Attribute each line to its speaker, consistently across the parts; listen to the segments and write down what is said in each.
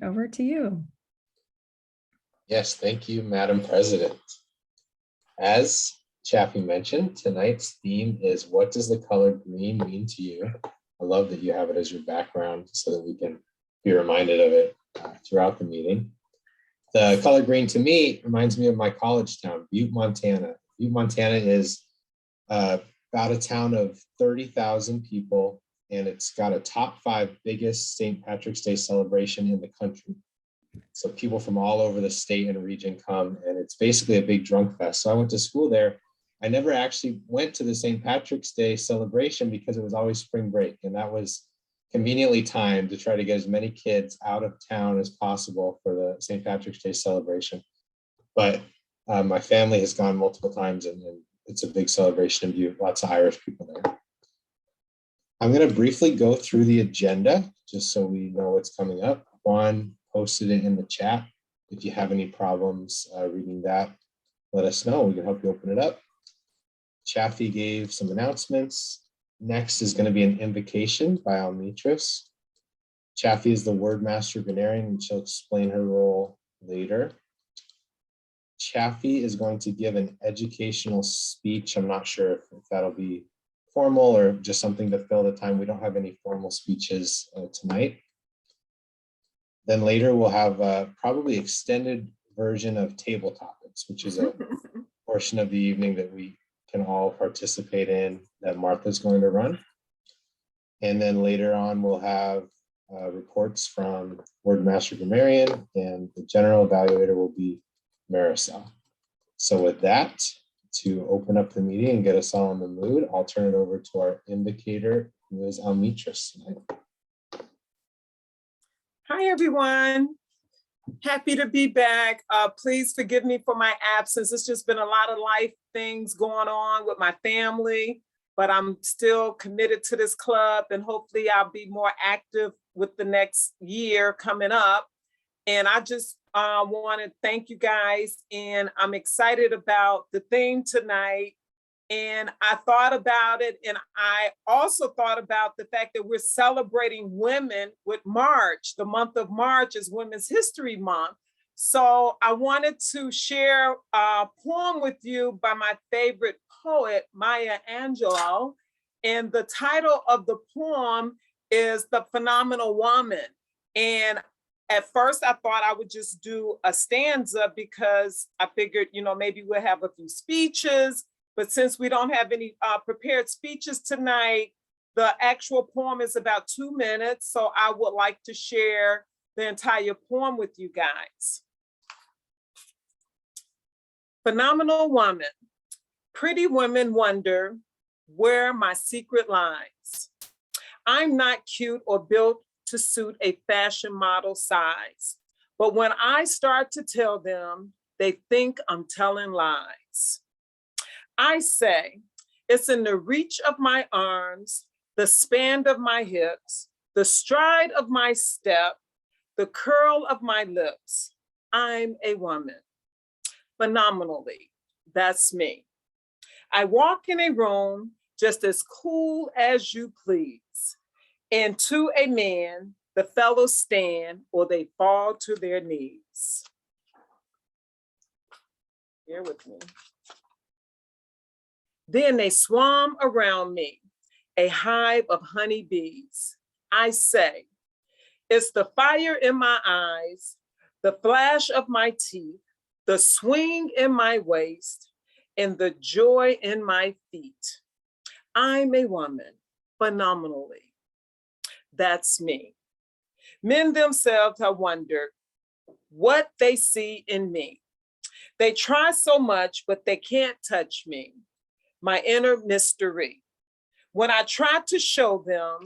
Speaker 1: it over to you.
Speaker 2: Yes, thank you, Madam President. As Chaffee mentioned, tonight's theme is, what does the color green mean to you? I love that you have it as your background so that we can be reminded of it throughout the meeting. The color green to me reminds me of my college town, Butte, Montana. Butte, Montana is about a town of 30,000 people, and it's got a top 5 biggest St. Patrick's Day celebration in the country. So people from all over the state and region come, and it's basically a big drunk fest. So I went to school there. I never actually went to the St. Patrick's Day celebration because it was always spring break, and that was conveniently timed to try to get as many kids out of town as possible for the St. Patrick's Day celebration. But my family has gone multiple times, and it's a big celebration in Butte. Lots of Irish people there. I'm going to briefly go through the agenda just so we know what's coming up. Juan posted it in the chat. If you have any problems reading that, let us know. We can help you open it up. Chaffee gave some announcements. Next is going to be an invocation by Almitris. Chaffee is the word master grammarian, and she'll explain her role later. Chaffee is going to give an educational speech. I'm not sure if that'll be formal or just something to fill the time. We don't have any formal speeches tonight. Then later we'll have a probably extended version of table topics, which is a portion of the evening that we can all participate in, that Martha's going to run. And then later on we'll have reports from Word Master Grammarian, and the general evaluator will be Marisol. So with that, to open up the meeting and get us all in the mood, I'll turn it over to our indicator, who is Almitris.
Speaker 3: Hi, everyone. Happy to be back. Please forgive me for my absence. It's just been a lot of life things going on with my family, but I'm still committed to this club, and hopefully I'll be more active with the next year coming up. And I just want to thank you guys, and I'm excited about the theme tonight. And I thought about it, and I also thought about the fact that we're celebrating women with March. The month of March is Women's History Month. So I wanted to share a poem with you by my favorite poet, Maya Angelou. And the title of the poem is The Phenomenal Woman. And at first I thought I would just do a stanza because I figured, maybe we'll have a few speeches. But since we don't have any prepared speeches tonight, the actual poem is about 2 minutes. So I would like to share the entire poem with you guys. Phenomenal woman. Pretty women wonder where my secret lies. I'm not cute or built to suit a fashion model size. But when I start to tell them, they think I'm telling lies. I say, it's in the reach of my arms, the span of my hips, the stride of my step, the curl of my lips. I'm a woman. Phenomenally, that's me. I walk in a room just as cool as you please. And to a man, the fellows stand or they fall to their knees. Bear with me. Then they swarm around me, a hive of honeybees. I say, it's the fire in my eyes, the flash of my teeth, the swing in my waist, and the joy in my feet. I'm a woman, phenomenally. That's me. Men themselves have wondered what they see in me. They try so much, but they can't touch me. My inner mystery. When I try to show them,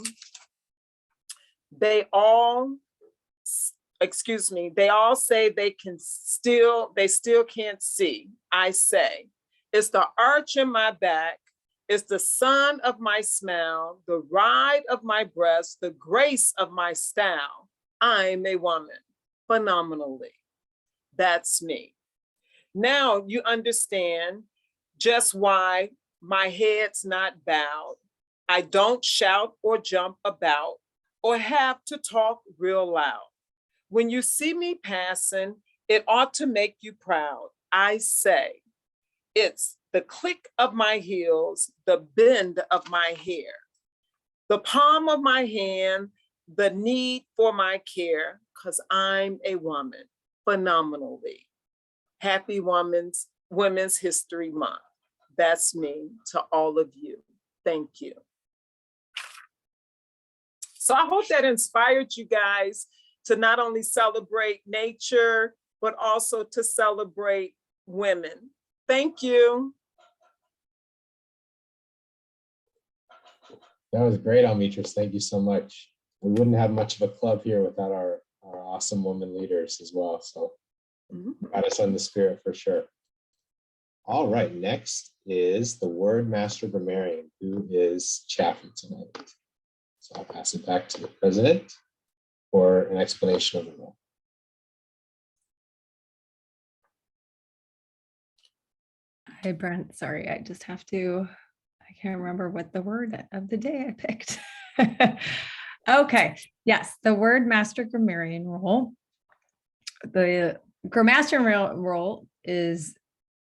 Speaker 3: they all say they still can't see. I say, it's the arch in my back, it's the sun of my smile, the ride of my breast, the grace of my style. I'm a woman, phenomenally. That's me. Now you understand just why my head's not bowed. I don't shout or jump about or have to talk real loud. When you see me passing, it ought to make you proud. I say, it's the click of my heels, the bend of my hair, the palm of my hand, the need for my care, because I'm a woman, phenomenally. Happy Women's History Month. That's me to all of you. Thank you. So I hope that inspired you guys to not only celebrate nature, but also to celebrate women. Thank you.
Speaker 2: That was great, Almitris. Thank you so much. We wouldn't have much of a club here without our awesome women leaders as well. So got us on the spirit for sure. All right, next is the word master grammarian, who is Chaffee tonight. So I'll pass it back to the president for an explanation of the role.
Speaker 1: Hi, Brent. Sorry, I just have to, I can't remember what the word of the day I picked. Okay, yes, the word master grammarian role. The grammarian role is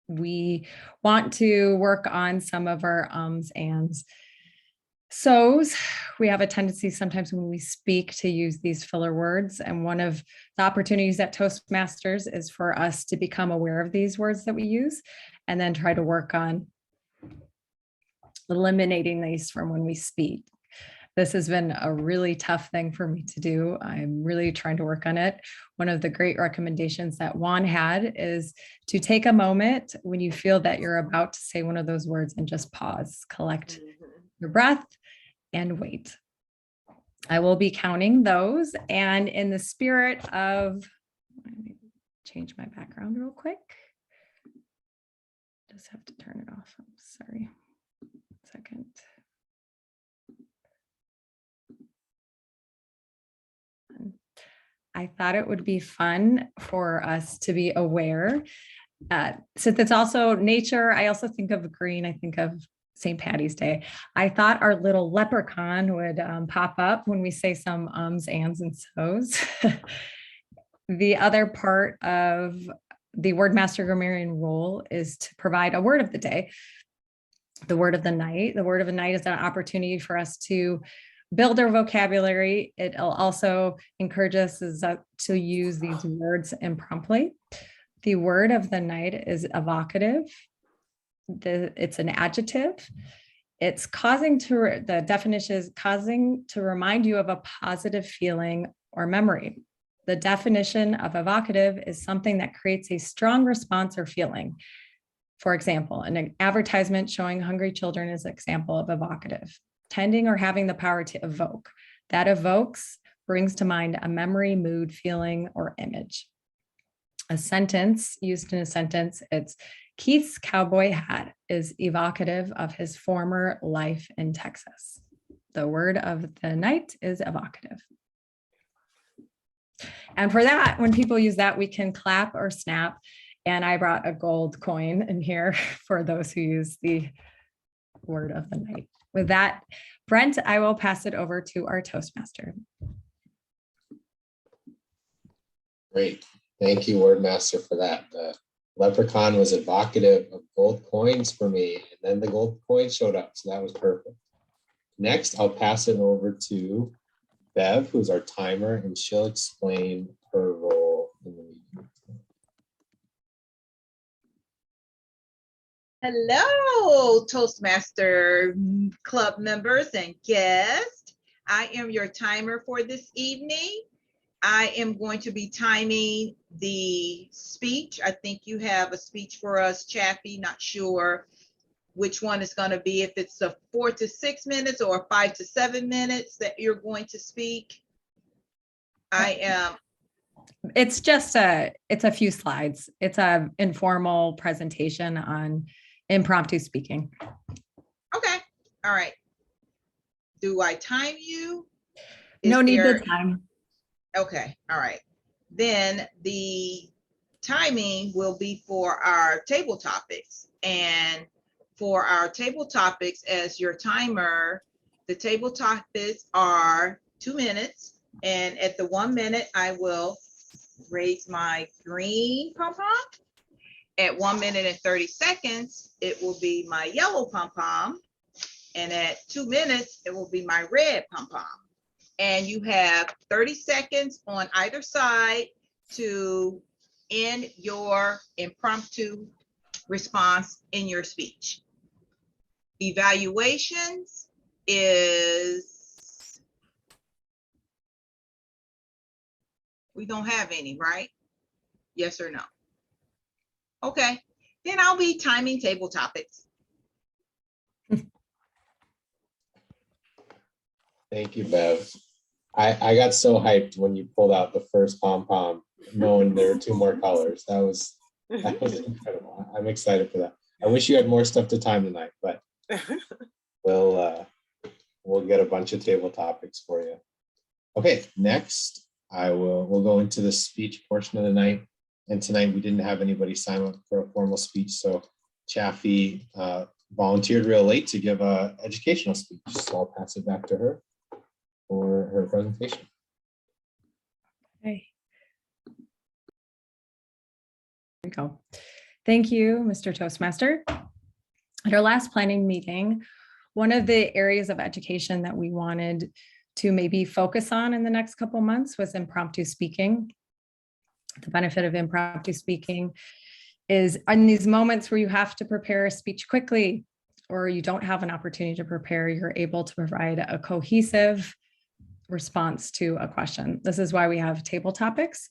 Speaker 1: we want to work on some of our ums, ands, so's. We have a tendency sometimes when we speak to use these filler words. And one of the opportunities at Toastmasters is for us to become aware of these words that we use and then try to work on eliminating these from when we speak. This has been a really tough thing for me to do. I'm really trying to work on it. One of the great recommendations that Juan had is to take a moment when you feel that you're about to say one of those words and just pause, collect your breath, and wait. I will be counting those. And in the spirit of, let me change my background real quick. Just have to turn it off. I'm sorry. 1 second. I thought it would be fun for us to be aware. Since it's also nature, I also think of green, I think of St. Patty's Day. I thought our little leprechaun would pop up when we say some ums, ands, and so's. The other part of the word master grammarian role is to provide a word of the day, the word of the night. The word of the night is an opportunity for us to build our vocabulary. It'll also encourage us to use these words impromptu. The word of the night is evocative. It's an adjective. It's the definition is causing to remind you of a positive feeling or memory. The definition of evocative is something that creates a strong response or feeling. For example, an advertisement showing hungry children is an example of evocative. Tending or having the power to evoke. That evokes, brings to mind a memory, mood, feeling, or image. A sentence, used in a sentence, it's Keith's cowboy hat is evocative of his former life in Texas. The word of the night is evocative. And for that, when people use that, we can clap or snap. And I brought a gold coin in here for those who use the word of the night. With that, Brent, I will pass it over to our Toastmaster.
Speaker 2: Great. Thank you, Wordmaster, for that. The leprechaun was evocative of gold coins for me, and then the gold coin showed up, so that was perfect. Next, I'll pass it over to Bev, who's our timer, and she'll explain her role in the meeting.
Speaker 4: Hello, Toastmaster Club members and guests. I am your timer for this evening. I am going to be timing the speech. I think you have a speech for us, Chaffee. Not sure which one is going to be, if it's a 4 to 6 minutes or 5 to 7 minutes that you're going to speak.
Speaker 1: It's a few slides. It's an informal presentation on impromptu speaking.
Speaker 4: Okay. All right. Do I time you?
Speaker 1: No need to time.
Speaker 4: Okay. All right. Then the timing will be for our table topics. And for our table topics, as your timer, the table topics are 2 minutes. And at the 1 minute, I will raise my green pom-pom. At 1 minute and 30 seconds, it will be my yellow pom-pom. And at 2 minutes, it will be my red pom-pom. And you have 30 seconds on either side to end your impromptu response in your speech. Evaluations is, we don't have any, right? Yes or no? Okay, then I'll be timing table topics.
Speaker 2: Thank you, Bev. I got so hyped when you pulled out the first pom-pom, knowing there were 2 more colors. That was incredible. I'm excited for that. I wish you had more stuff to time tonight, but we'll get a bunch of table topics for you. Okay, next we'll go into the speech portion of the night. And tonight we didn't have anybody sign up for a formal speech, so Chaffee volunteered real late to give a educational speech. So I'll pass it back to her for her presentation.
Speaker 1: Okay. There we go. Thank you, Mr. Toastmaster. At our last planning meeting, one of the areas of education that we wanted to maybe focus on in the next couple months was impromptu speaking. The benefit of impromptu speaking is in these moments where you have to prepare a speech quickly, or you don't have an opportunity to prepare, you're able to provide a cohesive response to a question. This is why we have table topics.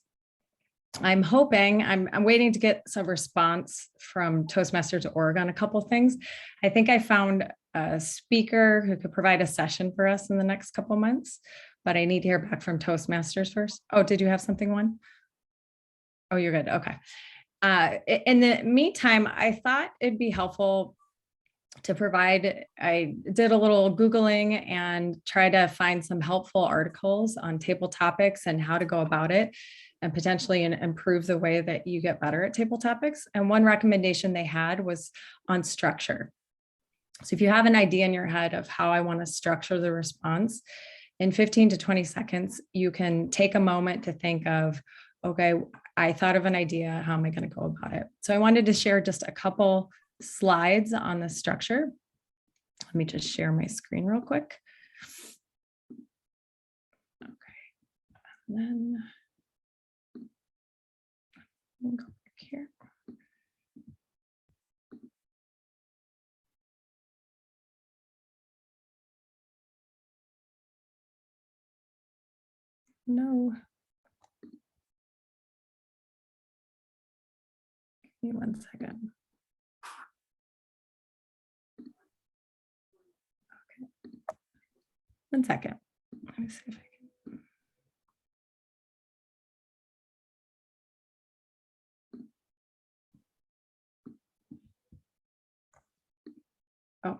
Speaker 1: I'm hoping, I'm waiting to get some response from Toastmasters.org on a couple of things. I think I found a speaker who could provide a session for us in the next couple of months, but I need to hear back from Toastmasters first. Oh, did you have something, Juan? Oh, you're good. Okay. In the meantime, I thought it'd be helpful to provide, I did a little Googling and try to find some helpful articles on table topics and how to go about it and potentially improve the way that you get better at table topics. And one recommendation they had was on structure. So if you have an idea in your head of how I want to structure the response, in 15 to 20 seconds, you can take a moment to think of, okay, I thought of an idea, how am I going to go about it? So I wanted to share just a couple slides on the structure. Let me just share my screen real quick. Okay, and then we'll go back here. No. Give me 1 second. Okay. 1 second. Let me see if I can. Oh,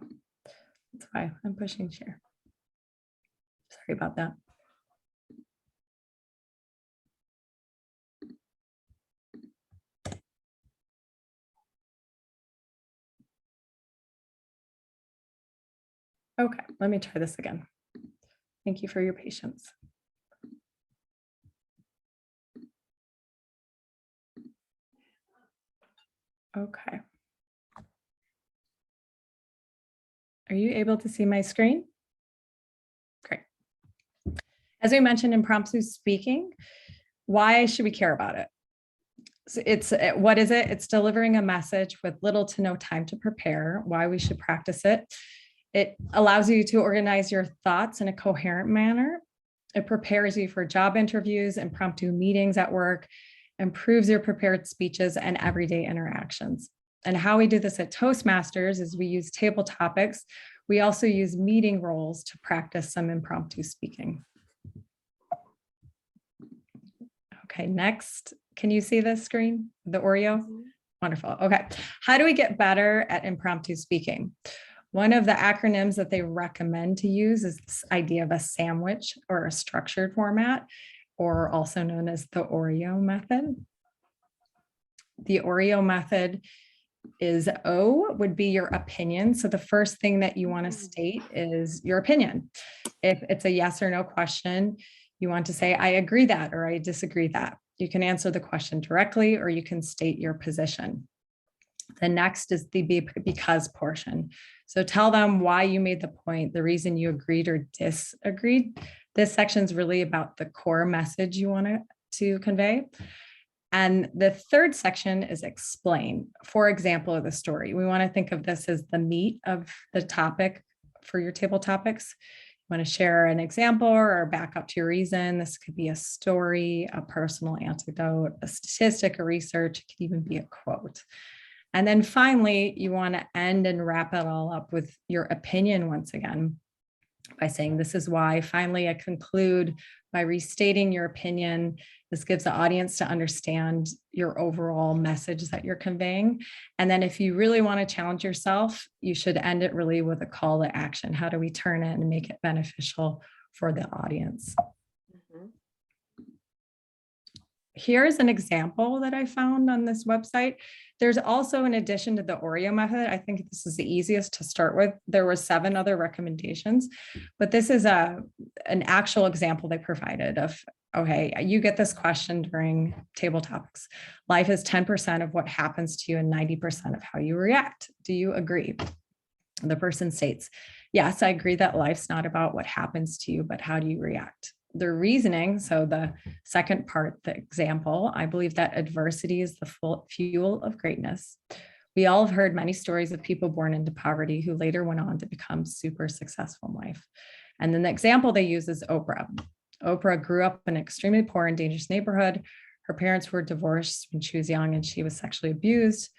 Speaker 1: that's why I'm pushing share. Sorry about that. Okay, let me try this again. Thank you for your patience. Okay. Are you able to see my screen? Great. As we mentioned, impromptu speaking, why should we care about it? So what is it? It's delivering a message with little to no time to prepare, why we should practice it. It allows you to organize your thoughts in a coherent manner. It prepares you for job interviews, impromptu meetings at work, improves your prepared speeches and everyday interactions. And how we do this at Toastmasters is we use table topics. We also use meeting roles to practice some impromptu speaking. Okay, next, can you see this screen, the Oreo? Wonderful. Okay, how do we get better at impromptu speaking? One of the acronyms that they recommend to use is this idea of a sandwich or a structured format, or also known as the Oreo method. The Oreo method is O would be your opinion. So the first thing that you want to state is your opinion. If it's a yes or no question, you want to say, I agree that, or I disagree that. You can answer the question directly, or you can state your position. The next is the because portion. So tell them why you made the point, the reason you agreed or disagreed. This section is really about the core message you want to convey. And the third section is explain. For example of the story, we want to think of this as the meat of the topic for your table topics. You want to share an example or back up to your reason. This could be a story, a personal anecdote, a statistic, a research. It could even be a quote. And then finally, you want to end and wrap it all up with your opinion once again by saying, this is why. Finally, I conclude by restating your opinion. This gives the audience to understand your overall message that you're conveying. And then if you really want to challenge yourself, you should end it really with a call to action. How do we turn it and make it beneficial for the audience? Here's an example that I found on this website. There's also, in addition to the Oreo method, I think this is the easiest to start with. There were 7 other recommendations, but this is an actual example they provided of, okay, you get this question during table topics. Life is 10% of what happens to you and 90% of how you react. Do you agree? The person states, yes, I agree that life's not about what happens to you, but how do you react? Their reasoning, so the second part, the example, I believe that adversity is the fuel of greatness. We all have heard many stories of people born into poverty who later went on to become super successful in life. And then the example they use is Oprah. Oprah grew up in an extremely poor and dangerous neighborhood. Her parents were divorced when she was young and she was sexually abused.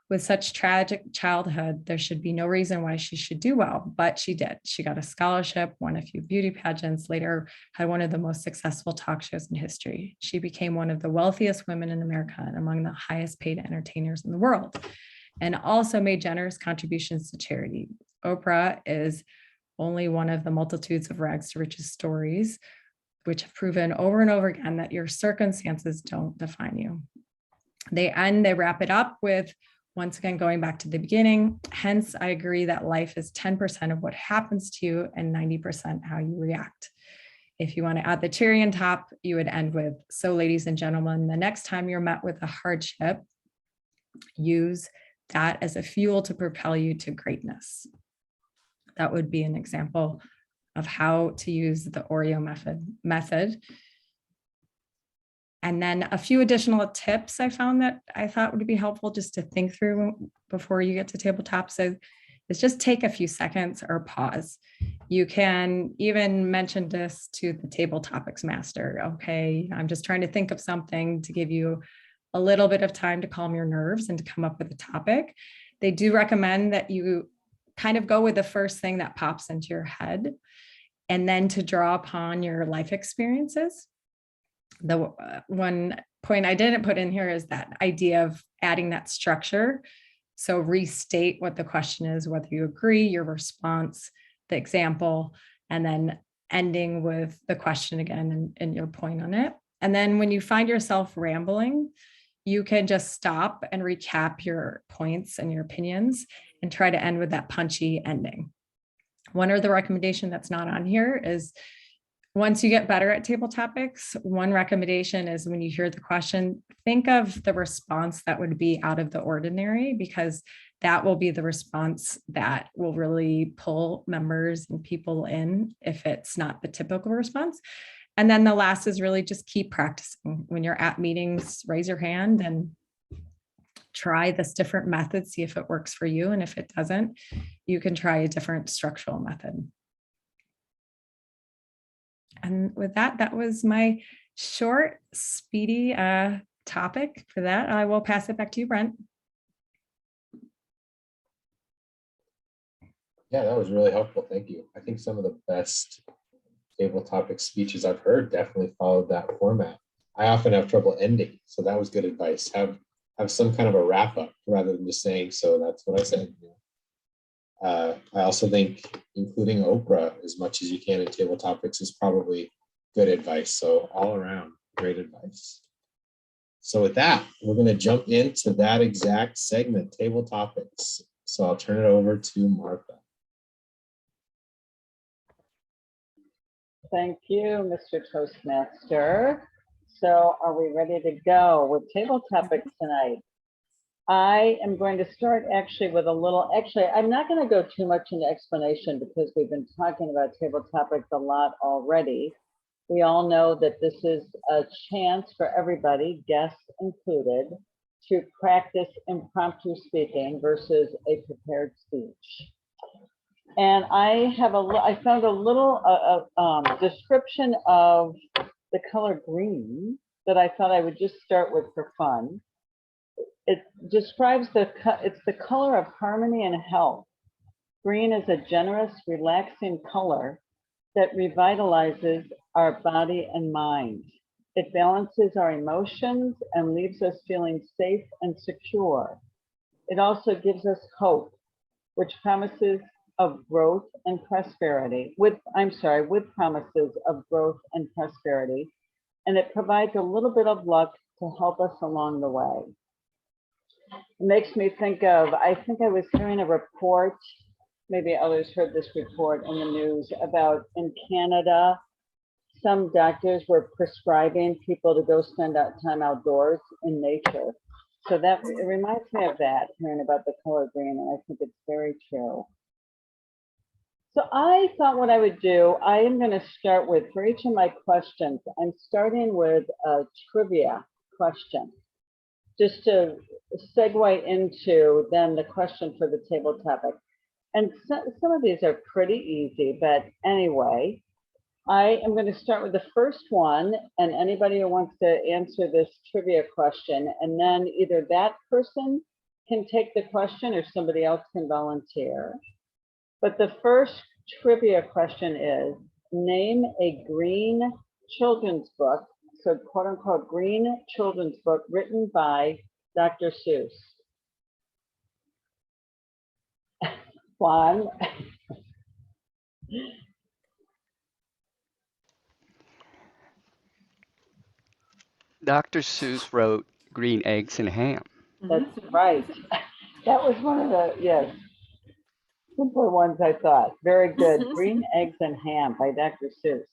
Speaker 1: With such tragic childhood, there should be no reason why she should do well, but she did. She got a scholarship, won a few beauty pageants, later had one of the most successful talk shows in history. She became one of the wealthiest women in America and among the highest paid entertainers in the world, and also made generous contributions to charity. Oprah is only one of the multitudes of rags to riches stories, which have proven over and over again that your circumstances don't define you. They wrap it up with, once again, going back to the beginning, hence, I agree that life is 10% of what happens to you and 90% how you react. If you want to add the cherry on top, you would end with, so ladies and gentlemen, the next time you're met with a hardship, use that as a fuel to propel you to greatness. That would be an example of how to use the Oreo method. And then a few additional tips I found that I thought would be helpful just to think through before you get to tabletop. So is just take a few seconds or pause. You can even mention this to the table topics master. Okay, I'm just trying to think of something to give you a little bit of time to calm your nerves and to come up with a topic. They do recommend that you kind of go with the first thing that pops into your head and then to draw upon your life experiences. The one point I didn't put in here is that idea of adding that structure. So restate what the question is, whether you agree, your response, the example, and then ending with the question again and your point on it. And then when you find yourself rambling, you can just stop and recap your points and your opinions and try to end with that punchy ending. One other recommendation that's not on here is, once you get better at table topics, one recommendation is when you hear the question, think of the response that would be out of the ordinary, because that will be the response that will really pull members and people in if it's not the typical response. And then the last is really just keep practicing. When you're at meetings, raise your hand and try this different method, see if it works for you. And if it doesn't, you can try a different structural method. And with that, that was my short, speedy topic for that. I will pass it back to you, Brent.
Speaker 2: Yeah, that was really helpful. Thank you. I think some of the best table topic speeches I've heard definitely followed that format. I often have trouble ending, so that was good advice. Have some kind of a wrap up rather than just saying, so that's what I said. I also think including Oprah as much as you can in table topics is probably good advice. So all around, great advice. So with that, we're going to jump into that exact segment, table topics. So I'll turn it over to Martha.
Speaker 5: Thank you, Mr. Toastmaster. So are we ready to go with table topics tonight? I am going to start actually with a little, actually, I'm not going to go too much into explanation because we've been talking about table topics a lot already. We all know that this is a chance for everybody, guests included, to practice impromptu speaking versus a prepared speech. And I found a little description of the color green that I thought I would just start with for fun. It describes it's the color of harmony and health. Green is a generous, relaxing color that revitalizes our body and mind. It balances our emotions and leaves us feeling safe and secure. It also gives us hope, which promises of growth and prosperity, with promises of growth and prosperity. And it provides a little bit of luck to help us along the way. It makes me think of, I think I was hearing a report, maybe others heard this report in the news about in Canada, some doctors were prescribing people to go spend time outdoors in nature. So that it reminds me of that, hearing about the color green, and I think it's very true. So I thought what I would do, I am going to start with, for each of my questions, I'm starting with a trivia question, just to segue into then the question for the table topic. And some of these are pretty easy, but anyway, I am going to start with the first one, and anybody who wants to answer this trivia question, and then either that person can take the question or somebody else can volunteer. But the first trivia question is, name a green children's book, so quote unquote green children's book written by Dr. Seuss. Juan?
Speaker 6: Dr. Seuss wrote Green Eggs and Ham.
Speaker 5: That's right. That was one of the, yes, simpler ones I thought. Very good. Green Eggs and Ham by Dr. Seuss.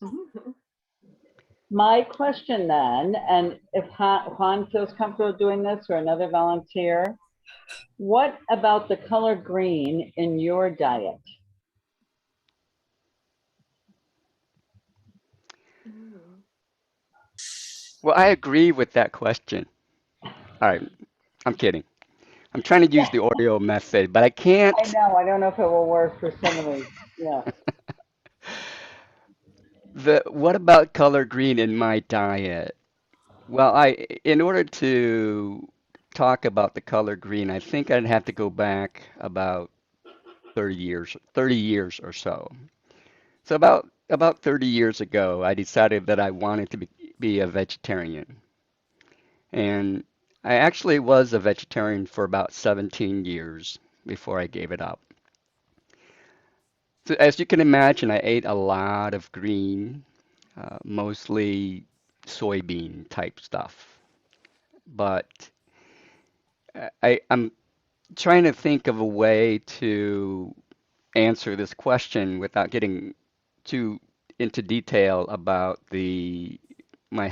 Speaker 5: My question then, and if Juan feels comfortable doing this or another volunteer, what about the color green in your diet?
Speaker 6: Well, I agree with that question. All right, I'm kidding. I'm trying to use the Oreo method, but I can't.
Speaker 5: I know, I don't know if it will work for some of these. Yeah.
Speaker 6: What about color green in my diet? Well, in order to talk about the color green, I think I'd have to go back about 30 years or so. So about 30 years ago, I decided that I wanted to be a vegetarian. And I actually was a vegetarian for about 17 years before I gave it up. So as you can imagine, I ate a lot of green, mostly soybean type stuff. But I'm trying to think of a way to answer this question without getting too into detail about my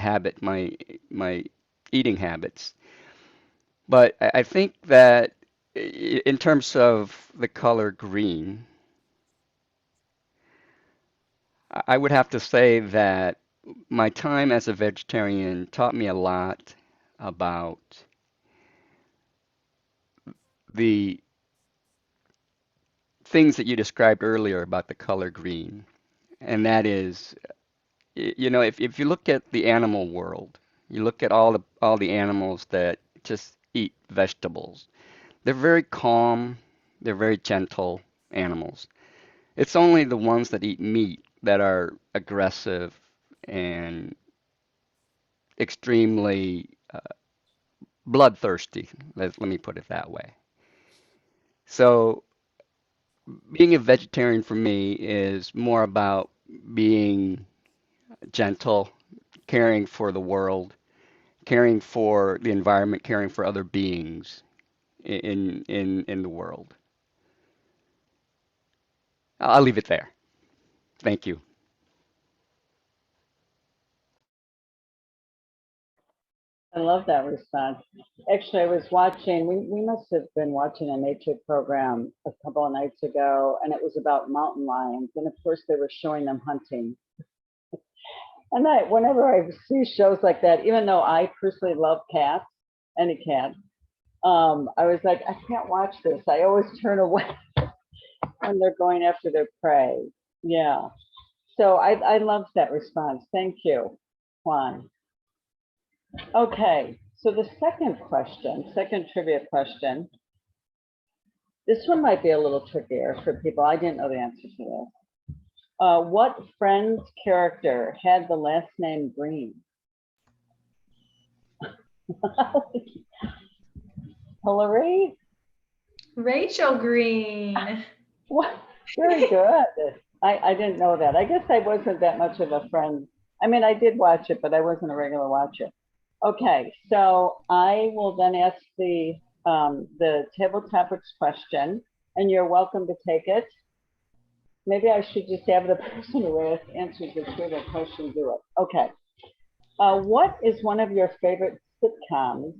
Speaker 6: eating habits. But I think that in terms of the color green, I would have to say that my time as a vegetarian taught me a lot about the things that you described earlier about the color green. And that is, if you look at the animal world, you look at all the animals that just eat vegetables. They're very calm, they're very gentle animals. It's only the ones that eat meat that are aggressive and extremely bloodthirsty. Let me put it that way. So, being a vegetarian for me is more about being gentle, caring for the world, caring for the environment, caring for other beings in the world. I'll leave it there. Thank you.
Speaker 5: I love that response. Actually, I was watching, we must have been watching a nature program a couple of nights ago, and it was about mountain lions. And of course, they were showing them hunting. And whenever I see shows like that, even though I personally love cats, any cat, I was like, I can't watch this. I always turn away when they're going after their prey. Yeah. So I love that response. Thank you, Juan. Okay, so the second trivia question. This one might be a little trickier for people. I didn't know the answer to this. What Friends character had the last name Green? Hillary?
Speaker 7: Rachel Green.
Speaker 5: What? Very good. I didn't know that. I guess I wasn't that much of a friend. I mean, I did watch it, but I wasn't a regular watcher. Okay, so I will then ask the table topics question, and you're welcome to take it. Maybe I should just have the person who answers the trivia question do it. Okay. What is one of your favorite sitcoms,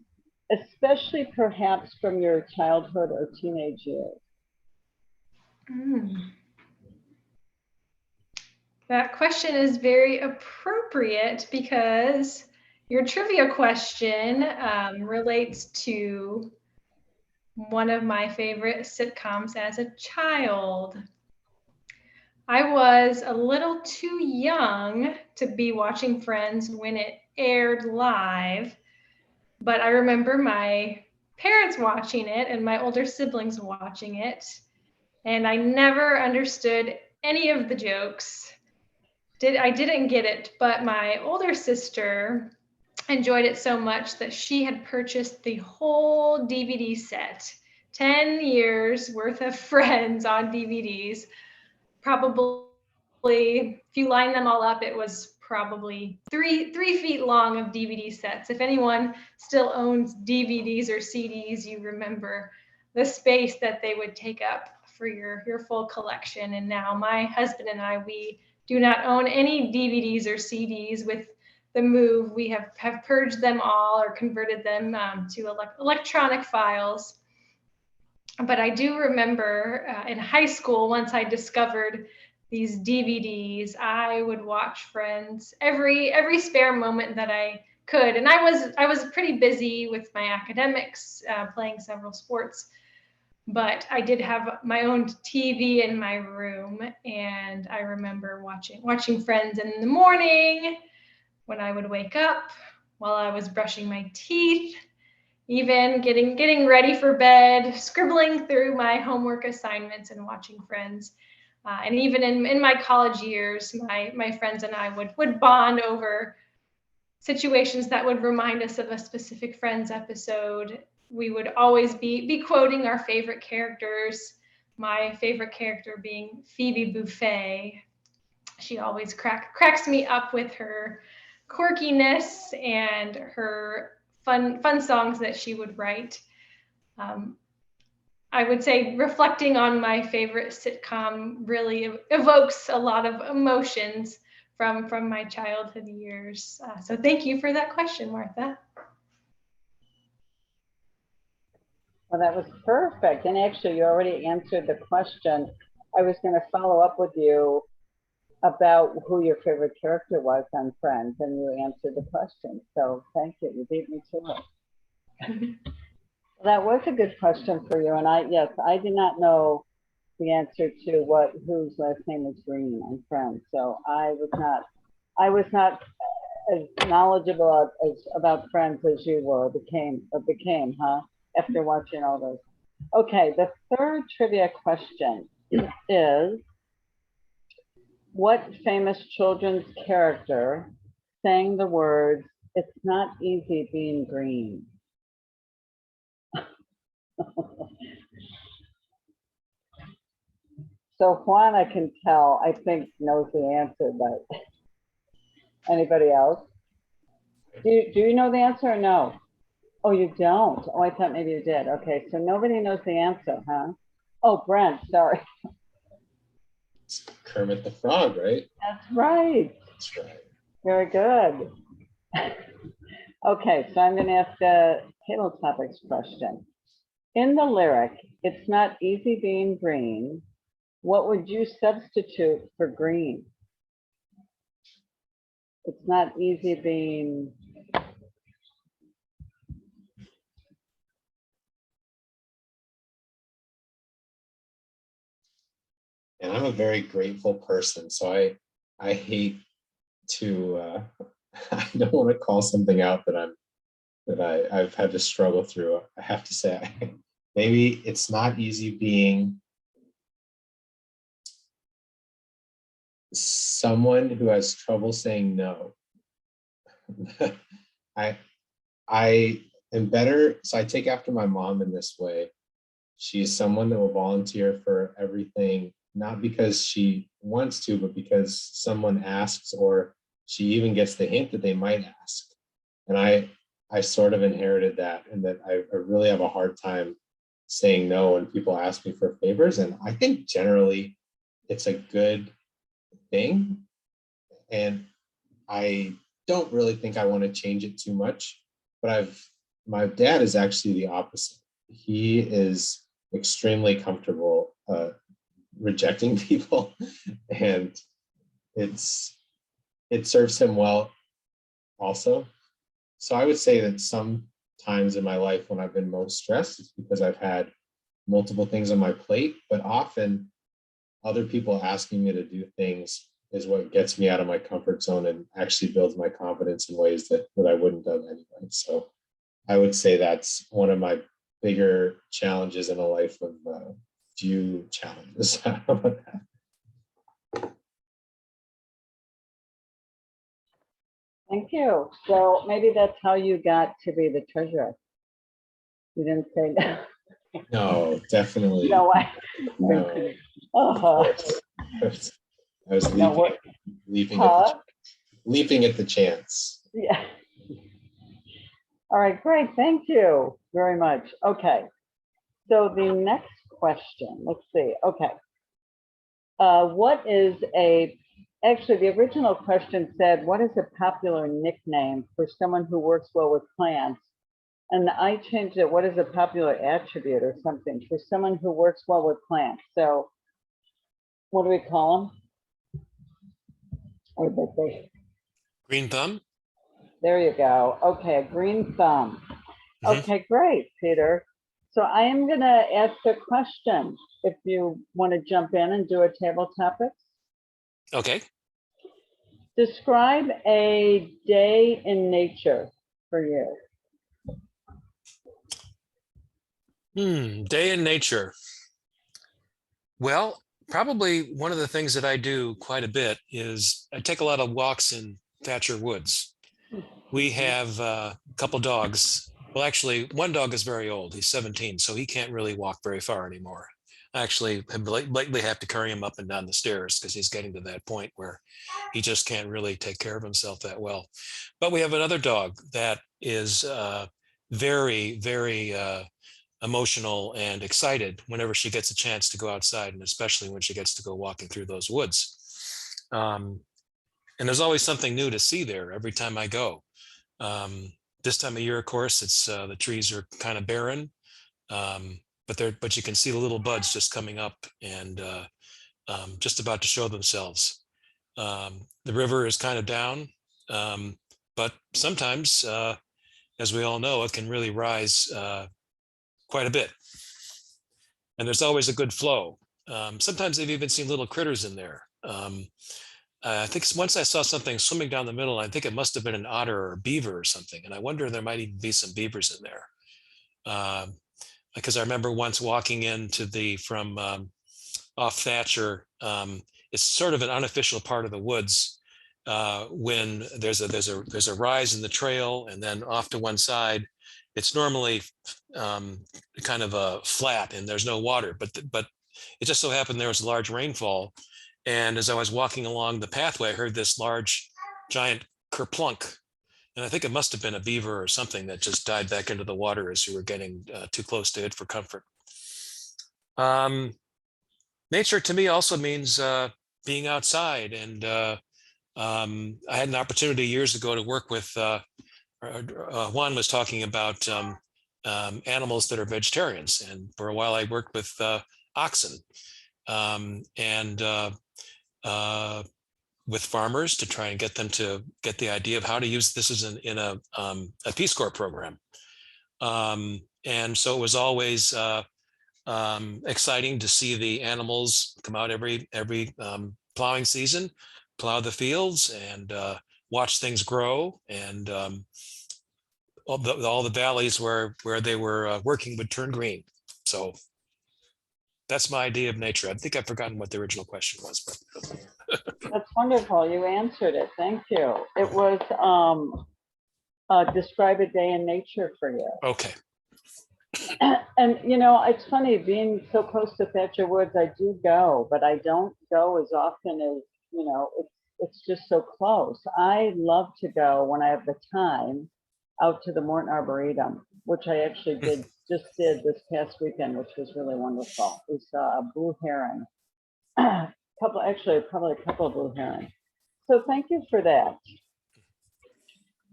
Speaker 5: especially perhaps from your childhood or teenage years?
Speaker 7: That question is very appropriate because your trivia question relates to one of my favorite sitcoms as a child. I was a little too young to be watching Friends when it aired live, but I remember my parents watching it and my older siblings watching it, and I never understood any of the jokes. I didn't get it, but my older sister enjoyed it so much that she had purchased the whole DVD set, 10 years worth of Friends on DVDs. Probably, if you line them all up, it was probably three feet long of DVD sets. If anyone still owns DVDs or CDs, you remember the space that they would take up for your full collection. And now my husband and I, we do not own any DVDs or CDs. With the move, we have purged them all or converted them to electronic files. But I do remember in high school, once I discovered these DVDs, I would watch Friends every spare moment that I could. And I was pretty busy with my academics, playing several sports, but I did have my own TV in my room, and I remember watching Friends in the morning when I would wake up, while I was brushing my teeth, even getting ready for bed, scribbling through my homework assignments and watching Friends. And even in my college years, my friends and I would bond over situations that would remind us of a specific Friends episode. We would always be quoting our favorite characters. My favorite character being Phoebe Buffay. She always cracks me up with her quirkiness and her fun songs that she would write. I would say reflecting on my favorite sitcom really evokes a lot of emotions from my childhood years. So thank you for that question, Martha.
Speaker 5: Well, that was perfect. And actually, you already answered the question. I was going to follow up with you about who your favorite character was on Friends, and you answered the question. So thank you. You beat me to it. That was a good question for you. And I did not know the answer to whose last name is Green on Friends. So I was not as knowledgeable about Friends as you were, became, huh? After watching all those. Okay, the third trivia question is, what famous children's character sang the words, "It's not easy being green"? So Juan, I can tell, I think knows the answer, but anybody else? Do you know the answer or no? Oh, you don't? Oh, I thought maybe you did. Okay, so nobody knows the answer, huh? Oh, Brent, sorry.
Speaker 2: It's Kermit the Frog, right?
Speaker 5: That's right.
Speaker 2: That's right.
Speaker 5: Very good. Okay, so I'm going to ask a table topics question. In the lyric, it's not easy being green. What would you substitute for green? It's not easy being.
Speaker 2: And I'm a very grateful person, so I hate to I don't want to call something out that I've had to struggle through. I have to say, maybe it's not easy being someone who has trouble saying no. I am better, so I take after my mom in this way. She's someone that will volunteer for everything, not because she wants to, but because someone asks, or she even gets the hint that they might ask. And I sort of inherited that, and that I really have a hard time saying no when people ask me for favors. And I think generally it's a good thing. And I don't really think I want to change it too much, but my dad is actually the opposite. He is extremely comfortable rejecting people, and it serves him well also. So I would say that some times in my life when I've been most stressed, it's because I've had multiple things on my plate, but often other people asking me to do things is what gets me out of my comfort zone and actually builds my confidence in ways that I wouldn't have anyway. So I would say that's one of my bigger challenges in a life of few challenges. How about that?
Speaker 5: Thank you. So maybe that's how you got to be the treasurer. You didn't say no.
Speaker 2: No, definitely.
Speaker 5: No, I.
Speaker 2: No.
Speaker 5: Oh,
Speaker 2: I was
Speaker 5: no,
Speaker 2: leaping at the chance.
Speaker 5: yeah. All right, great. Thank you very much. Okay. So the next question, let's see. Okay. Actually, the original question said, what is a popular nickname for someone who works well with plants? And I changed it, what is a popular attribute or something for someone who works well with plants? So what do we call them? Or did they?
Speaker 8: Green thumb?
Speaker 5: There you go. Okay, a green thumb. Okay, great, Peter. So I am going to ask a question if you want to jump in and do a table topics.
Speaker 8: Okay.
Speaker 5: Describe a day in nature for you.
Speaker 8: Day in nature. Well, probably one of the things that I do quite a bit is I take a lot of walks in Thatcher Woods. We have a couple dogs. Well, actually, one dog is very old. He's 17, so he can't really walk very far anymore. I actually lately have to carry him up and down the stairs because he's getting to that point where he just can't really take care of himself that well. But we have another dog that is very, very emotional and excited whenever she gets a chance to go outside, and especially when she gets to go walking through those woods. And there's always something new to see there every time I go. This time of year, of course, it's the trees are kind of barren, but you can see the little buds just coming up and just about to show themselves. The river is kind of down, but sometimes, as we all know, it can really rise quite a bit. And there's always a good flow. Sometimes they've even seen little critters in there. I think once I saw something swimming down the middle. I think it must have been an otter or a beaver or something. And I wonder if there might even be some beavers in there. Because I remember once walking into from off Thatcher. It's sort of an unofficial part of the woods when there's a rise in the trail, and then off to one side, it's normally kind of a flat and there's no water. But it just so happened there was a large rainfall. And as I was walking along the pathway, I heard this large, giant kerplunk. And I think it must have been a beaver or something that just died back into the water as you were getting too close to it for comfort. Nature to me also means being outside. And I had an opportunity years ago to work with Juan was talking about animals that are vegetarians, and for a while I worked with oxen, and with farmers to try and get them to get the idea of how to use this as in a Peace Corps program. And so it was always exciting to see the animals come out every plowing season, plow the fields, and watch things grow, and all the valleys where they were working would turn green. So that's my idea of nature. I think I've forgotten what the original question was, but
Speaker 5: That's wonderful. You answered it. Thank you. It was describe a day in nature for you.
Speaker 8: okay.
Speaker 5: And you know, it's funny being so close to Thatcher Woods. I do go, but I don't go as often as, you know, it's just so close. I love to go when I have the time out to the Morton Arboretum, which I actually just did this past weekend, which was really wonderful. We saw a blue heron, probably a couple of blue herons. So thank you for that.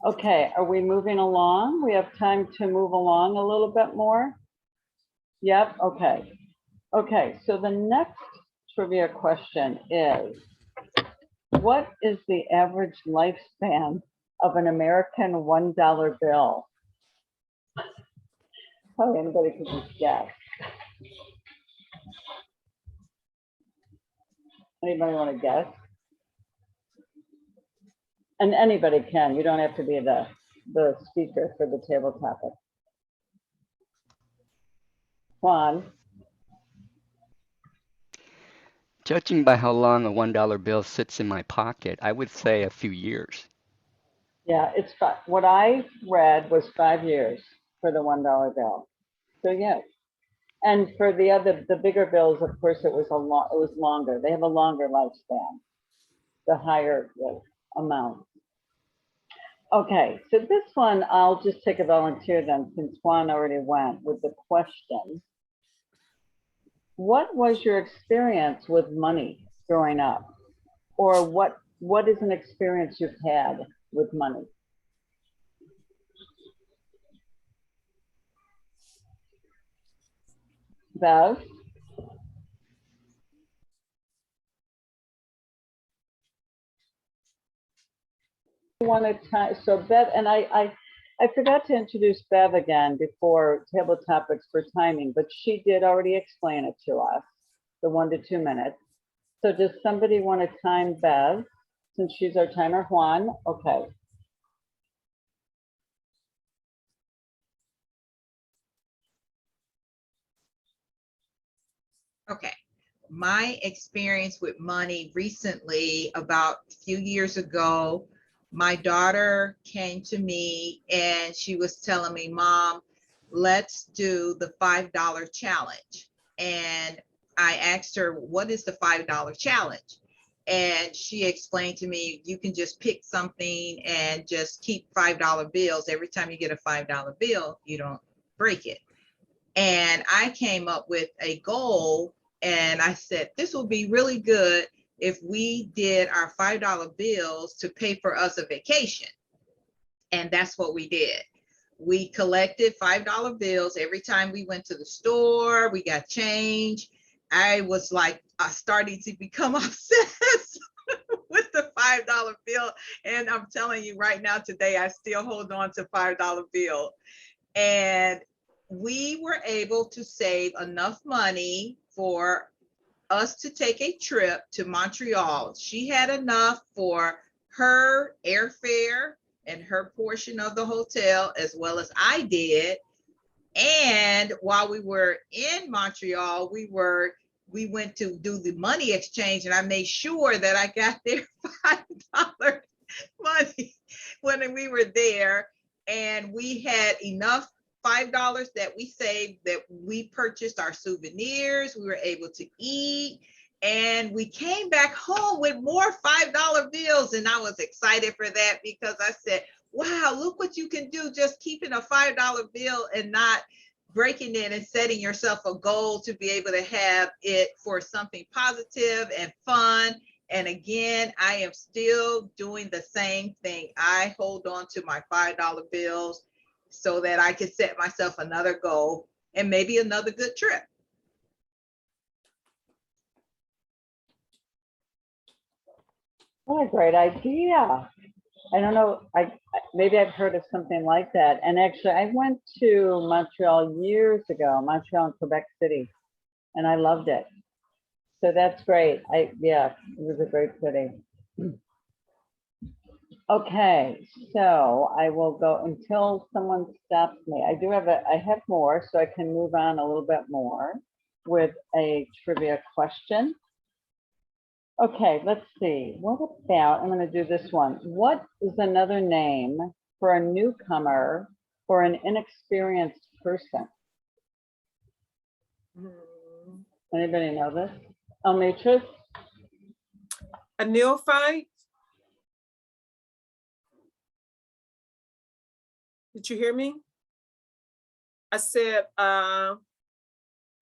Speaker 5: Okay, are we moving along? We have time to move along a little bit more. Yep, okay. Okay, so the next trivia question is, what is the average lifespan of an American $1 bill? Probably anybody could just guess. Anybody want to guess? And anybody can, you don't have to be the speaker for the table topic. Juan,
Speaker 6: Judging by how long a $1 bill sits in my pocket, I would say a few years.
Speaker 5: yeah, it's what I read was 5 years for the $1 bill. So yes, and for the bigger bills, of course, it was longer. They have a longer lifespan, the higher the amount. Okay, so this one, I'll just take a volunteer then, since Juan already went with the question. What was your experience with money growing up? Or what is an experience you've had with money? Bev? So Bev, and I forgot to introduce Bev again before table topics for timing, but she did already explain it to us, the 1 to 2 minutes. So does somebody want to time Bev, since she's our timer? Juan, okay.
Speaker 4: Okay. My experience with money recently, about a few years ago, my daughter came to me and she was telling me, Mom, let's do the $5 challenge. And I asked her, what is the $5 challenge? And she explained to me, you can just pick something and just keep $5 bills. Every time you get a $5 bill, you don't break it. And I came up with a goal, and I said, this will be really good if we did our $5 bills to pay for us a vacation. And that's what we did. We collected $5 bills every time we went to the store, we got change. I was like, starting to become obsessed with the $5 bill. And I'm telling you right now, today, I still hold on to $5 bill. And we were able to save enough money for us to take a trip to Montreal. She had enough for her airfare and her portion of the hotel, as well as I did. And while we were in Montreal, we went to do the money exchange, and I made sure that I got their $5 money when we were there. And we had enough $5 that we saved, that we purchased our souvenirs, we were able to eat, and we came back home with more $5 bills. And I was excited for that, because I said, wow, look what you can do just keeping a $5 bill and not breaking it, and setting yourself a goal to be able to have it for something positive and fun And again, I am still doing the same thing. I hold on to my $5 bills so that I can set myself another goal and maybe another good trip.
Speaker 5: What a great idea. I don't know, maybe I've heard of something like that. And actually, I went to Montreal years ago, Montreal and Quebec City, and I loved it. So that's great. Yeah, it was a great city. Okay, so I will go until someone stops me. I have more, so I can move on a little bit more with a trivia question. Okay, let's see. What about, I'm going to do this one. What is another name for a newcomer or an inexperienced person? Anybody know this? Almitris?
Speaker 3: A neophyte? Did you hear me? I said,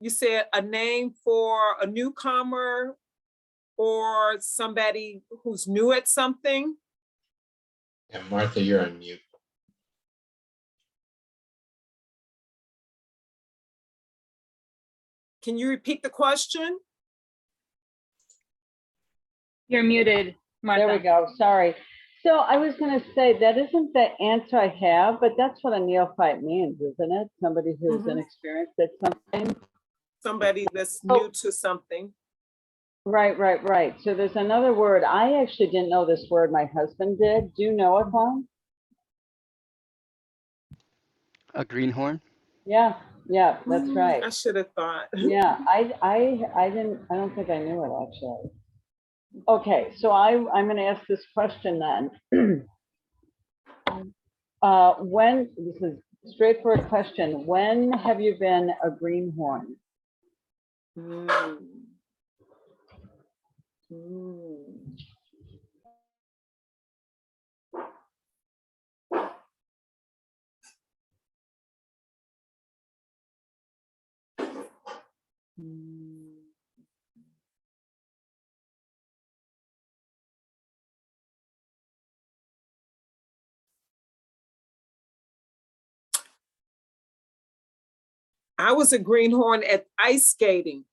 Speaker 3: you said a name for a newcomer or somebody who's new at something?
Speaker 2: And Martha, you're on mute.
Speaker 3: Can you repeat the question?
Speaker 9: You're muted,
Speaker 5: There we
Speaker 9: Martha.
Speaker 5: go, sorry. So I was going to say, that isn't the answer I have, but that's what a neophyte means, isn't it? Somebody who's
Speaker 3: Mhm.
Speaker 5: inexperienced at something.
Speaker 3: Somebody that's
Speaker 5: Oh.
Speaker 3: new to something.
Speaker 5: Right. So there's another word. I actually didn't know this word. My husband did. Do you know it, Juan?
Speaker 6: A greenhorn?
Speaker 5: Yeah, that's right.
Speaker 3: I should have thought.
Speaker 5: Yeah, I don't think I knew it actually. Okay, so I'm going to ask this question then. When, this is a straightforward question, when have you been a greenhorn?
Speaker 3: Mm. Mm. Mm. I was a greenhorn at ice skating.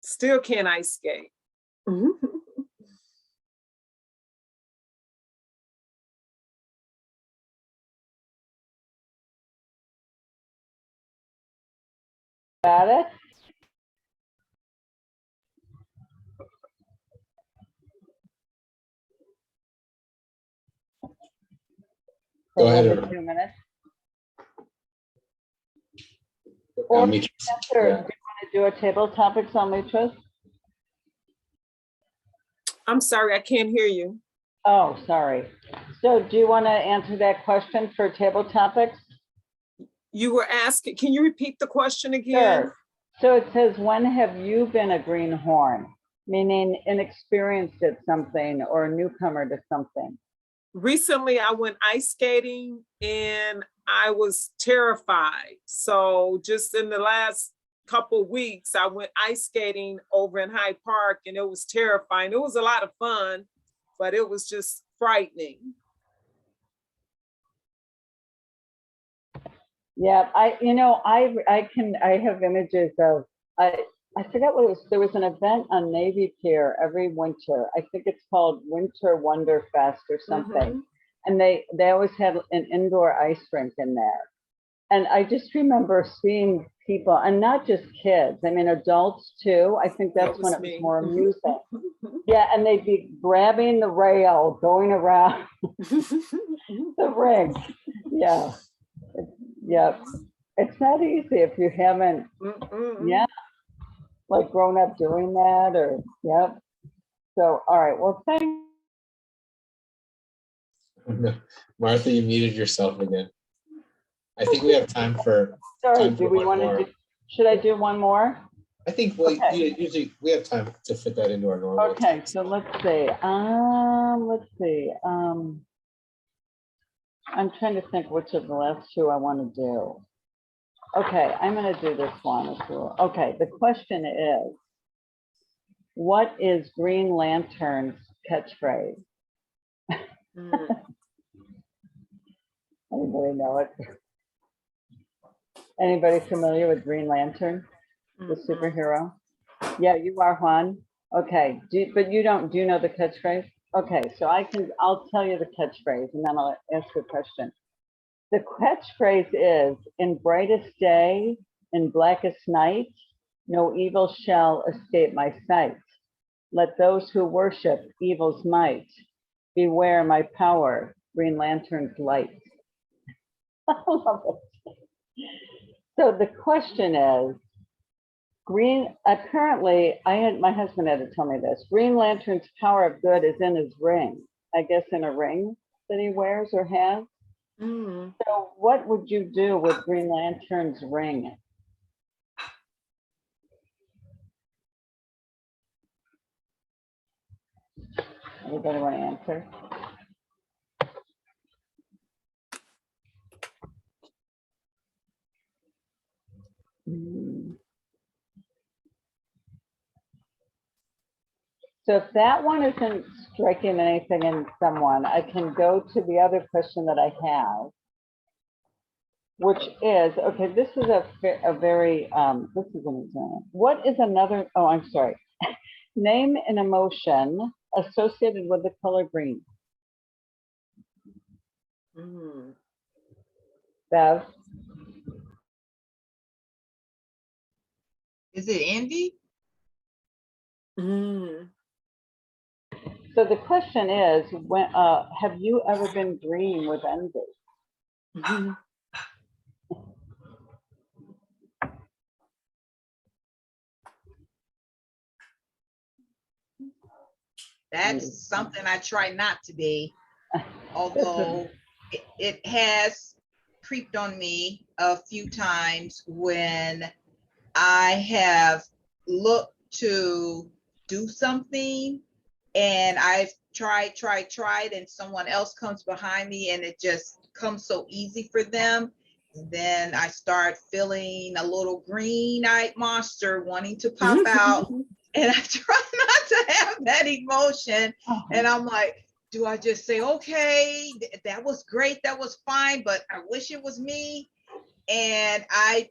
Speaker 3: Still can't ice skate.
Speaker 5: Got it? For
Speaker 2: Go ahead,
Speaker 5: over
Speaker 2: Earl.
Speaker 5: 2 minutes. Or
Speaker 2: Almitris,
Speaker 5: answer, do you
Speaker 2: yeah.
Speaker 5: want to do a table topics on Mitras?
Speaker 3: I'm sorry, I can't hear you.
Speaker 5: Oh, sorry. So do you want to answer that question for table topics?
Speaker 3: You were asking, can you repeat the question again?
Speaker 5: Sure. So it says, when have you been a greenhorn? Meaning inexperienced at something or a newcomer to something.
Speaker 3: Recently, I went ice skating and I was terrified. So just in the last couple weeks, I went ice skating over in Hyde Park and it was terrifying. It was a lot of fun, but it was just frightening.
Speaker 5: Yeah, I have images of, I forgot what it was. There was an event on Navy Pier every winter. I think it's called Winter Wonder Fest or something.
Speaker 3: Mhm.
Speaker 5: And they always had an indoor ice rink in there. And I just remember seeing people, and not just kids, I mean, adults too. I think that's
Speaker 3: That
Speaker 5: when
Speaker 3: was
Speaker 5: it was
Speaker 3: me.
Speaker 5: more amusing. Yeah, and they'd be grabbing the rail, going around the rink. Yeah. Yeah. It's not easy if you haven't,
Speaker 3: Mm-mm.
Speaker 5: yeah, like grown up doing that or, yep. So, all right, well, thank.
Speaker 2: Martha, you muted yourself again. I think we have time for,
Speaker 5: Sorry,
Speaker 2: time
Speaker 5: do
Speaker 2: for
Speaker 5: we
Speaker 2: one
Speaker 5: want
Speaker 2: more.
Speaker 5: to do, should I do one more?
Speaker 2: I think, well,
Speaker 5: Okay.
Speaker 2: usually we have time to fit that into our normal.
Speaker 5: Okay,
Speaker 2: time.
Speaker 5: so let's see. I'm trying to think which of the last two I want to do. Okay, I'm going to do this one as well. Okay, the question is, What is Green Lantern's catchphrase? Anybody know it? Anybody familiar with Green Lantern, the superhero? Yeah, you are, Juan. Okay, but you don't, do you know the catchphrase? Okay, so I'll tell you the catchphrase and then I'll ask you a question. The catchphrase is, in brightest day, in blackest night, no evil shall escape my sight. Let those who worship evil's might beware my power, Green Lantern's light. I love it. So the question is, apparently, my husband had to tell me this. Green Lantern's power of good is in his ring. I guess in a ring that he wears or has. So what would you do with Green Lantern's ring? Anybody want to answer? So if that one isn't striking anything in someone, I can go to the other question that I have, which is, okay, this is a very, this is an example. What is another, oh, I'm sorry. Name an emotion associated with the color green. Bev?
Speaker 4: Is it envy?
Speaker 5: So the question is, when have you ever been green with envy?
Speaker 4: That's something I try not to be, although it has creeped on me a few times when I have looked to do something and I've tried, and someone else comes behind me and it just comes so easy for them. And then I start feeling a little green-eyed monster wanting to pop out. And I try not to have that emotion. And I'm like, do I just say, okay, that was great, that was fine, but I wish it was me? And I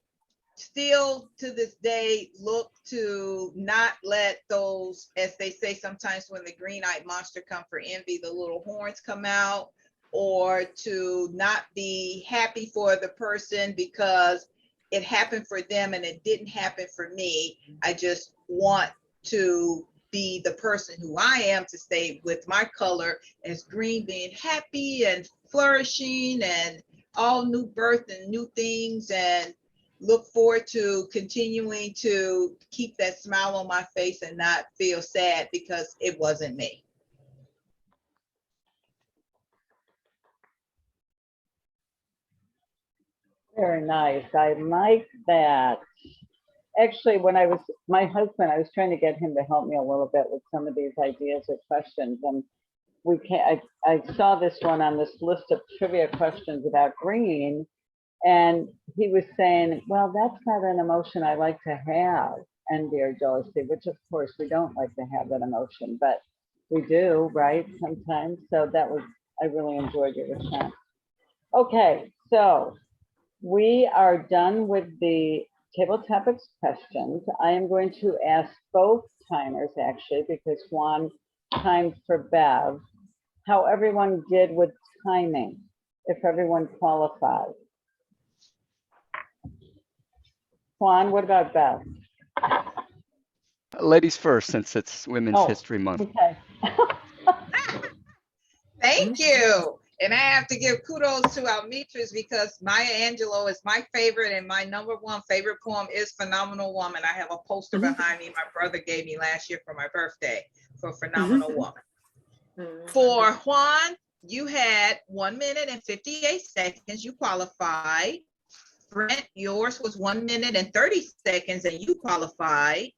Speaker 4: still to this day look to not let those, as they say sometimes when the green-eyed monster come for envy, the little horns come out, or to not be happy for the person because it happened for them and it didn't happen for me. I just want to be the person who I am, to stay with my color as green, being happy and flourishing and all new birth and new things, and look forward to continuing to keep that smile on my face and not feel sad because it wasn't me.
Speaker 5: Very nice. I like that. Actually, when I was, my husband, I was trying to get him to help me a little bit with some of these ideas or questions. And we can't, I saw this one on this list of trivia questions about green. And he was saying, well, that's not an emotion I like to have, envy or jealousy, which of course we don't like to have that emotion, but we do, right? Sometimes. So that was, I really enjoyed your response. Okay, so we are done with the table topics questions. I am going to ask both timers actually, because Juan timed for Bev, how everyone did with timing, if everyone qualified. Juan, what about Bev?
Speaker 6: Ladies first, since it's Women's
Speaker 5: Oh,
Speaker 6: History Month.
Speaker 5: Okay.
Speaker 4: Thank you. And I have to give kudos to Almitris because Maya Angelou is my favorite, and my #1 favorite poem is Phenomenal Woman. I have a poster behind me my brother gave me last year for my birthday for Phenomenal Woman. For Juan, you had 1 minute and 58 seconds. You qualified. Brent, yours was 1 minute and 30 seconds and you qualified.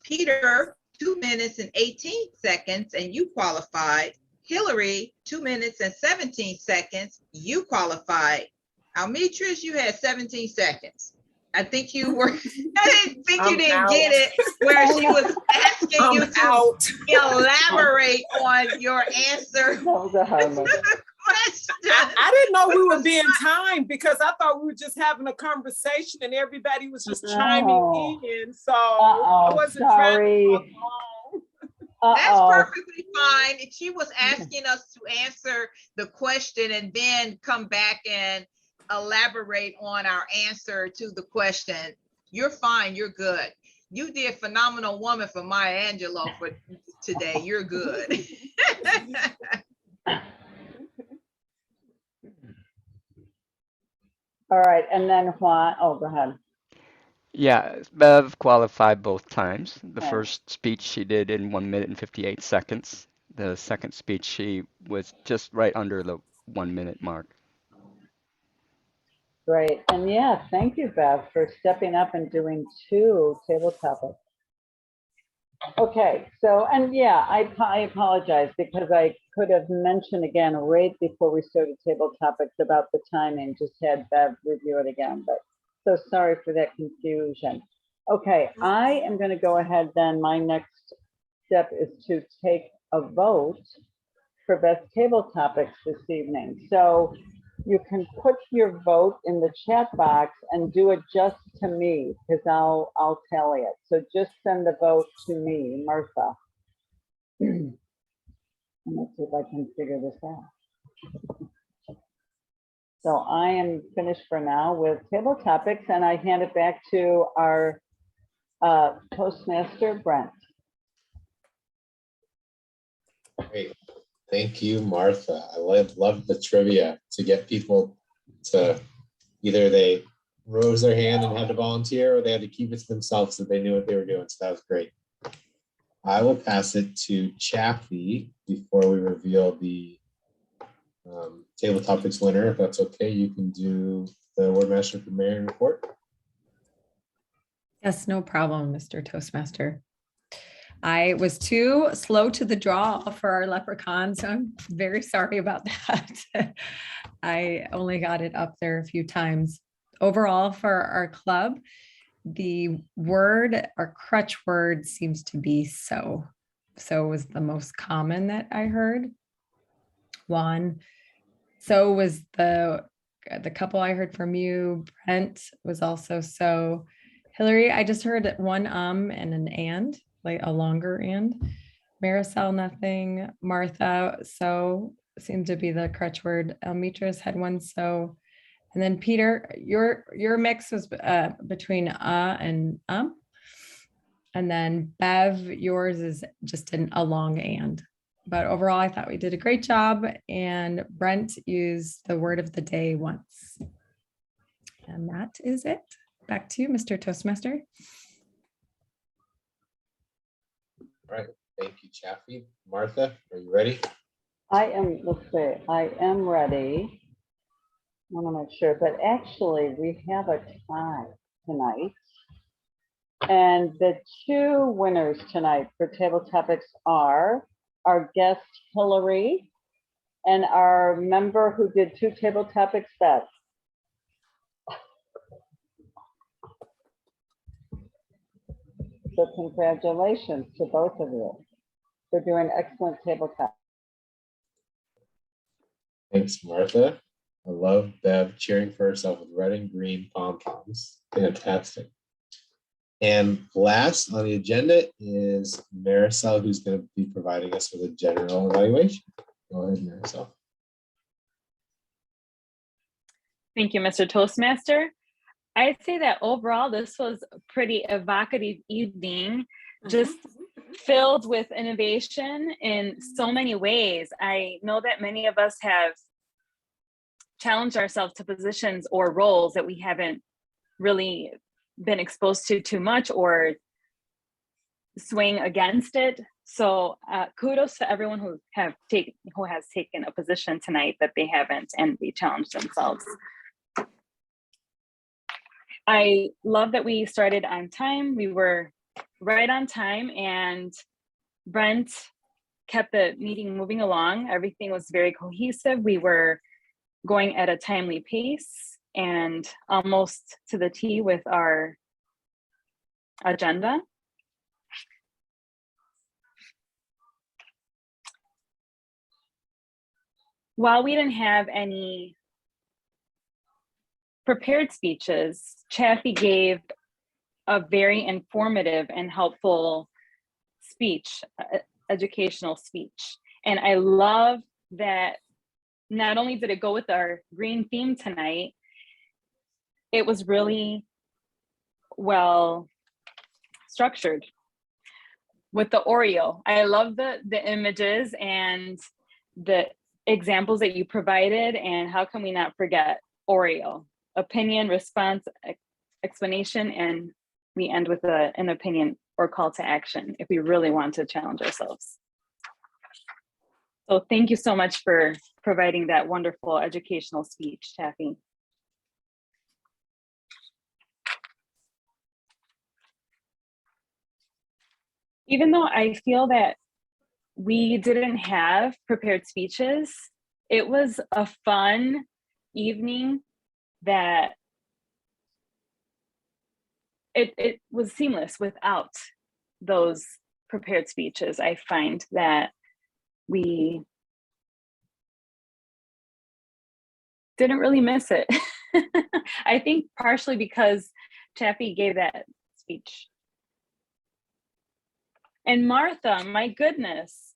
Speaker 4: Peter, 2 minutes and 18 seconds and you qualified. Hillary, 2 minutes and 17 seconds, you qualified. Almitris, you had 17 seconds. I think you were, I didn't think you
Speaker 3: I'm
Speaker 4: didn't
Speaker 3: out.
Speaker 4: get it, where she was asking you
Speaker 3: I'm
Speaker 4: to
Speaker 3: out.
Speaker 4: elaborate on your answer
Speaker 5: That was a hard one.
Speaker 4: question.
Speaker 3: I didn't know we were being timed because I thought we were just having a conversation and everybody was just chiming
Speaker 5: Oh.
Speaker 3: in. So I
Speaker 5: Uh-oh,
Speaker 3: wasn't trying
Speaker 5: sorry.
Speaker 3: to talk long.
Speaker 4: That's
Speaker 5: Uh-oh.
Speaker 4: perfectly fine. She was asking us to answer the question and then come back and elaborate on our answer to the question. You're fine, you're good. You did phenomenal woman for Maya Angelou for today. You're good.
Speaker 5: All right, and then Juan, oh, go ahead.
Speaker 6: Yeah, Bev qualified both times. The
Speaker 5: Okay.
Speaker 6: first speech she did in 1 minute and 58 seconds. The second speech she was just right under the 1 minute mark.
Speaker 5: Great, and yeah, thank you, Bev, for stepping up and doing 2 table topics. Okay, so, and yeah, I apologize because I could have mentioned again right before we started table topics about the timing, just had Bev review it again, but so sorry for that confusion. Okay, I am going to go ahead then. My next step is to take a vote for best table topics this evening. So you can put your vote in the chat box and do it just to me because I'll tally it. So just send the vote to me, Martha. And let's see if I can figure this out. So I am finished for now with table topics and I hand it back to our Toastmaster, Brent.
Speaker 2: Great. Thank you, Martha. I love the trivia to get people to either they rose their hand and had to volunteer or they had to keep it to themselves so they knew what they were doing. So that was great. I will pass it to Chaffee before we reveal the table topics winner. If that's okay, you can do the Word Master for Marion report.
Speaker 1: Yes, no problem, Mr. Toastmaster. I was too slow to the draw for our leprechaun, so I'm very sorry about that. I only got it up there a few times. Overall, for our club, the word, our crutch word seems to be so. So was the most common that I heard. One. So was the couple I heard from you. Brent was also so. Hillary, I just heard one and an and, like a longer and. Marisol, nothing. Martha, so seemed to be the crutch word. Elmitras had one so. And then Peter, your mix was between and And then Bev, yours is just a long and. But overall, I thought we did a great job. And Brent used the word of the day once. And that is it. Back to you, Mr. Toastmaster.
Speaker 2: All right. Thank you, Chaffee. Martha, are you ready?
Speaker 5: Let's see, I am ready. I want to make sure, but actually we have a tie tonight. And the 2 winners tonight for table topics are our guest Hillary and our member who did 2 table topics, Beth. So congratulations to both of you for doing excellent table topics.
Speaker 2: Thanks, Martha. I love Bev cheering for herself with red and green pom-poms. Fantastic. And last on the agenda is Marisol, who's going to be providing us with a general evaluation. Go ahead, Marisol.
Speaker 9: Thank you, Mr. Toastmaster. I'd say that overall, this was a pretty evocative evening, just filled with innovation in so many ways. I know that many of us have challenged ourselves to positions or roles that we haven't really been exposed to too much or swing against it. So kudos to everyone who has taken a position tonight that they haven't and they challenged themselves. I love that we started on time. We were right on time and Brent kept the meeting moving along. Everything was very cohesive. We were going at a timely pace. and almost to the T with our agenda. While we didn't have any prepared speeches, Chaffee gave a very informative and helpful speech, educational speech. And I love that not only did it go with our green theme tonight, it was really well structured with the Oreo. I love the images and the examples that you provided, and how can we not forget Oreo? Opinion, response, explanation, and we end with an opinion or call to action if we really want to challenge ourselves. So thank you so much for providing that wonderful educational speech, Chaffee. Even though I feel that we didn't have prepared speeches, it was a fun evening that it was seamless without those prepared speeches. I find that we didn't really miss it. I think partially because Chaffee gave that speech. And Martha, my goodness,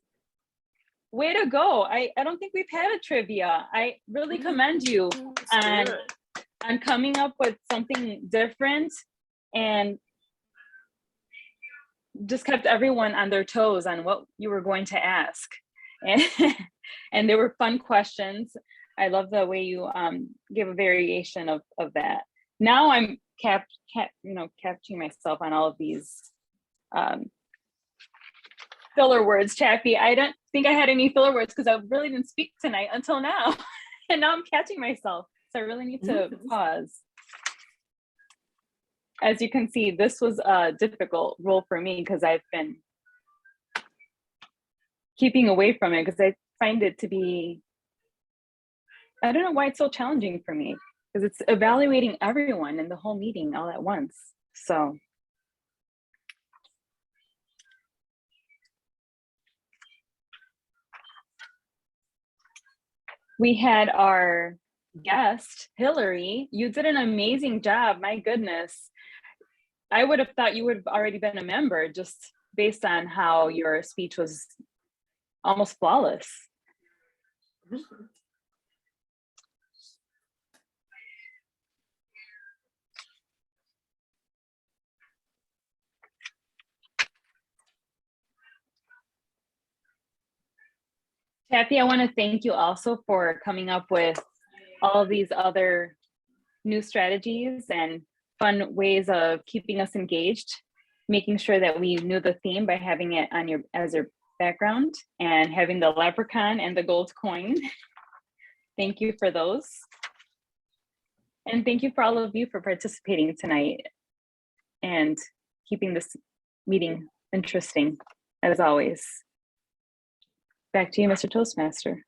Speaker 9: way to go. I don't think we've had a trivia. I really commend you on coming up with something different and just kept everyone on their toes on what you were going to ask. And there were fun questions. I love the way you give a variation of that. Now I'm capturing myself on all of these filler words, Chaffee. I don't think I had any filler words because I really didn't speak tonight until now. And now I'm catching myself. So I really need to pause. As you can see, this was a difficult role for me because I've been keeping away from it because I find it to be, I don't know why it's so challenging for me, because it's evaluating everyone in the whole meeting all at once. So we had our guest, Hillary. You did an amazing job. My goodness. I would have thought you would have already been a member just based on how your speech was almost flawless. Chaffee, I want to thank you also for coming up with all of these other new strategies and fun ways of keeping us engaged, making sure that we knew the theme by having it on as your background and having the leprechaun and the gold coin. Thank you for those. And thank you for all of you for participating tonight and keeping this meeting interesting as always. Back to you, Mr. Toastmaster.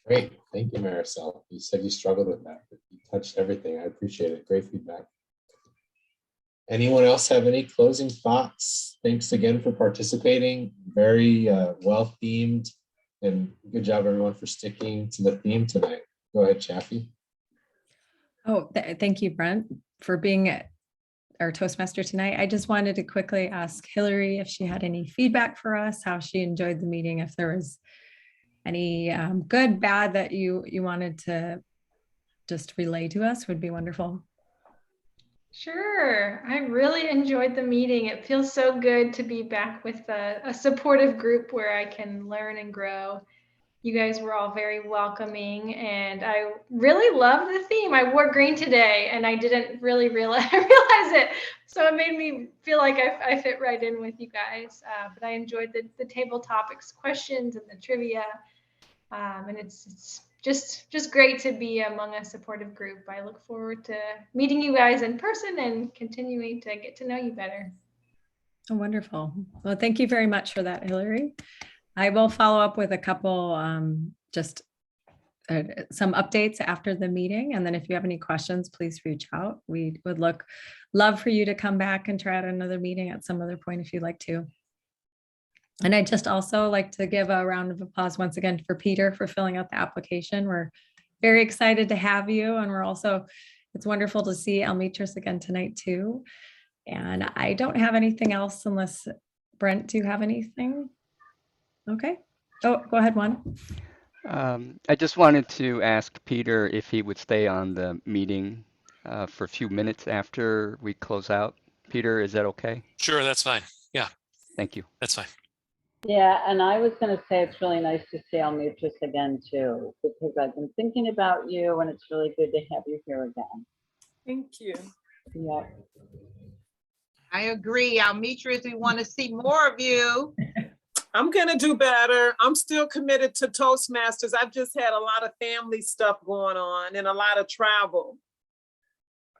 Speaker 2: Great, thank you, Marisol. You said you struggled with that, but you touched everything. I appreciate it. Great feedback. Anyone else have any closing thoughts? Thanks again for participating. Very well themed, and good job everyone for sticking to the theme tonight. Go ahead, Chaffee.
Speaker 1: Oh, thank you, Brent, for being our Toastmaster tonight. I just wanted to quickly ask Hillary if she had any feedback for us, how she enjoyed the meeting, if there was any good, bad that you wanted to just relay to us would be wonderful.
Speaker 7: Sure. I really enjoyed the meeting. It feels so good to be back with a supportive group where I can learn and grow. You guys were all very welcoming, and I really love the theme. I wore green today and I didn't really realize it. So it made me feel like I fit right in with you guys. But I enjoyed the table topics questions and the trivia. And it's just great to be among a supportive group. I look forward to meeting you guys in person and continuing to get to know you better.
Speaker 1: Oh, wonderful. Well, thank you very much for that, Hillary. I will follow up with a couple, just some updates after the meeting. And then if you have any questions, please reach out. We would love for you to come back and try out another meeting at some other point if you'd like to. And I'd just also like to give a round of applause once again for Peter for filling out the application. We're very excited to have you. And we're also, it's wonderful to see Almetris again tonight too. And I don't have anything else unless, Brent, do you have anything? Okay. Oh, go ahead, Juan.
Speaker 6: I just wanted to ask Peter if he would stay on the meeting for a few minutes after we close out. Peter, is that okay?
Speaker 8: Sure, that's fine.
Speaker 6: Thank you.
Speaker 8: That's fine.
Speaker 5: Yeah, and I was going to say it's really nice to see Almetris again too, because I've been thinking about you, and it's really good to have you here again.
Speaker 3: Thank you.
Speaker 5: Yeah.
Speaker 4: I agree. Almetris, we want to see more of you.
Speaker 3: I'm gonna do better. I'm still committed to Toastmasters. I've just had a lot of family stuff going on and a lot of travel.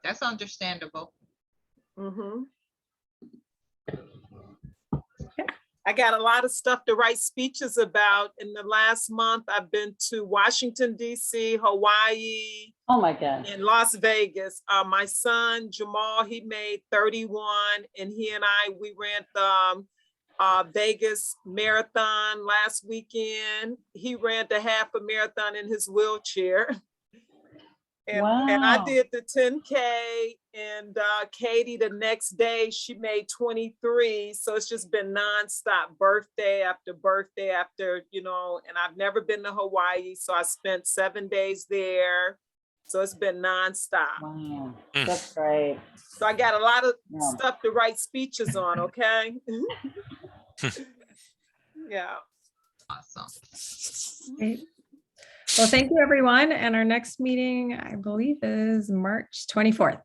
Speaker 4: That's understandable.
Speaker 3: Mhm. I got a lot of stuff to write speeches about. In the last month, I've been to Washington, D.C., Hawaii,
Speaker 5: Oh my God.
Speaker 3: and Las Vegas. My son, Jamal, he made 31, and he and we ran the Vegas marathon last weekend. He ran the half a marathon in his wheelchair. And I
Speaker 5: Wow.
Speaker 3: did the 10K, and Katie the next day, she made 23. So it's just been nonstop, birthday after birthday after, you know, and I've never been to Hawaii. So I spent 7 days there. So it's been nonstop.
Speaker 5: Wow.
Speaker 8: Mm.
Speaker 5: That's great.
Speaker 3: So I got a lot of
Speaker 5: Yeah.
Speaker 3: stuff to write speeches on, okay? Yeah.
Speaker 4: Awesome.
Speaker 1: Great. Well, thank you, everyone. And our next meeting, I believe, is March 24th.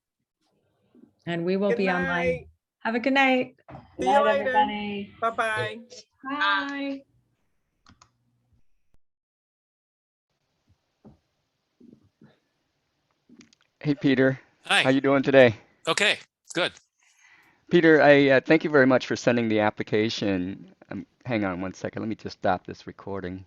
Speaker 1: And we will
Speaker 3: Good
Speaker 1: be online.
Speaker 3: night.
Speaker 1: Have a good night.
Speaker 5: Good
Speaker 3: See you
Speaker 5: night,
Speaker 3: later.
Speaker 5: everybody.
Speaker 3: Bye-bye.
Speaker 7: Bye.
Speaker 6: Hey, Peter. How
Speaker 8: Hi.
Speaker 6: you doing today?
Speaker 8: Okay, good.
Speaker 6: Peter, I thank you very much for sending the application. Hang on one second. Let me just stop this recording.